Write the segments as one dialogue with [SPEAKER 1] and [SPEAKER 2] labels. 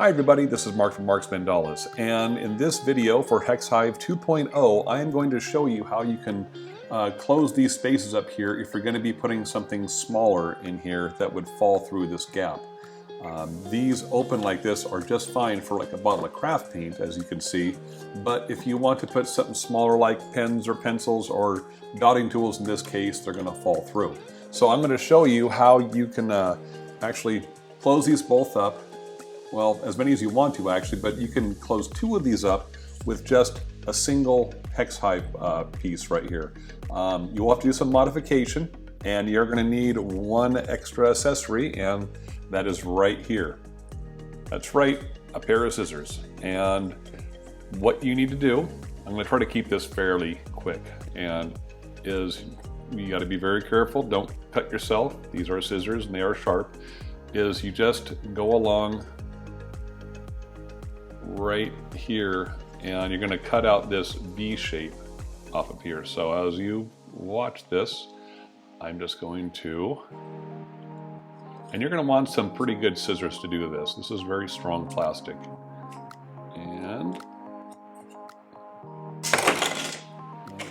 [SPEAKER 1] Hi everybody, this is Mark from Mark's Mandalas, and in this video for Hex Hive 2.0 I am going to show you how you can close these spaces up here if you're going to be putting something smaller in here that would fall through this gap. These open like this are just fine for like a bottle of craft paint, as you can see, but if you want to put something smaller like pens or pencils or dotting tools in this case, they're going to fall through. So I'm going to show you how you can actually close these both up. Well, as many as you want to actually, but you can close two of these up with just a single Hex Hive piece right here. You'll have to do some modification, and you're going to need one extra accessory, and that is right here. That's right, a pair of scissors. And what you need to do, I'm going to try to keep this fairly quick, and is you got to be very careful. Don't cut yourself. These are scissors and they are sharp. Is you just go along right here, and you're going to cut out this V shape off of here. So as you watch this, I'm just going to, and you're going to want some pretty good scissors to do this. This is very strong plastic. And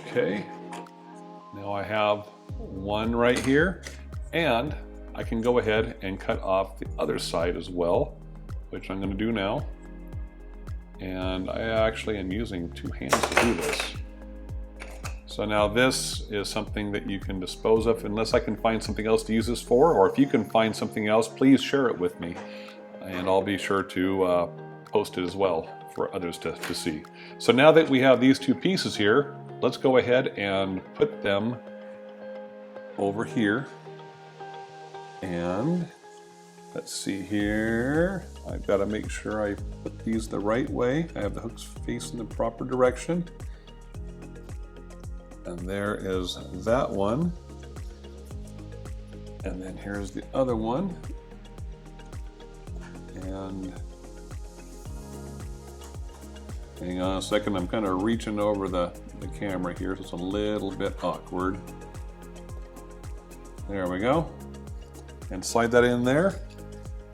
[SPEAKER 1] okay, now I have one right here, and I can go ahead and cut off the other side as well, which I'm going to do now. And I actually am using two hands to do this. So now this is something that you can dispose of unless I can find something else to use this for, or if you can find something else, please share it with me. And I'll be sure to post it as well for others to see. So now that we have these two pieces here, let's go ahead and put them over here. And let's see here, I've got to make sure I put these the right way. I have the hooks facing the proper direction. And there is that one. And then here's the other one. And hang on a second, I'm kind of reaching over the camera here, so it's a little bit awkward. There we go. And slide that in there.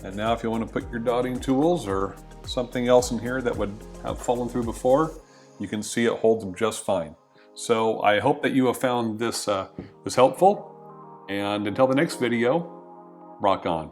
[SPEAKER 1] And now if you want to put your dotting tools or something else in here that would have fallen through before, you can see it holds them just fine. So I hope that you have found this helpful, and until the next video, rock on.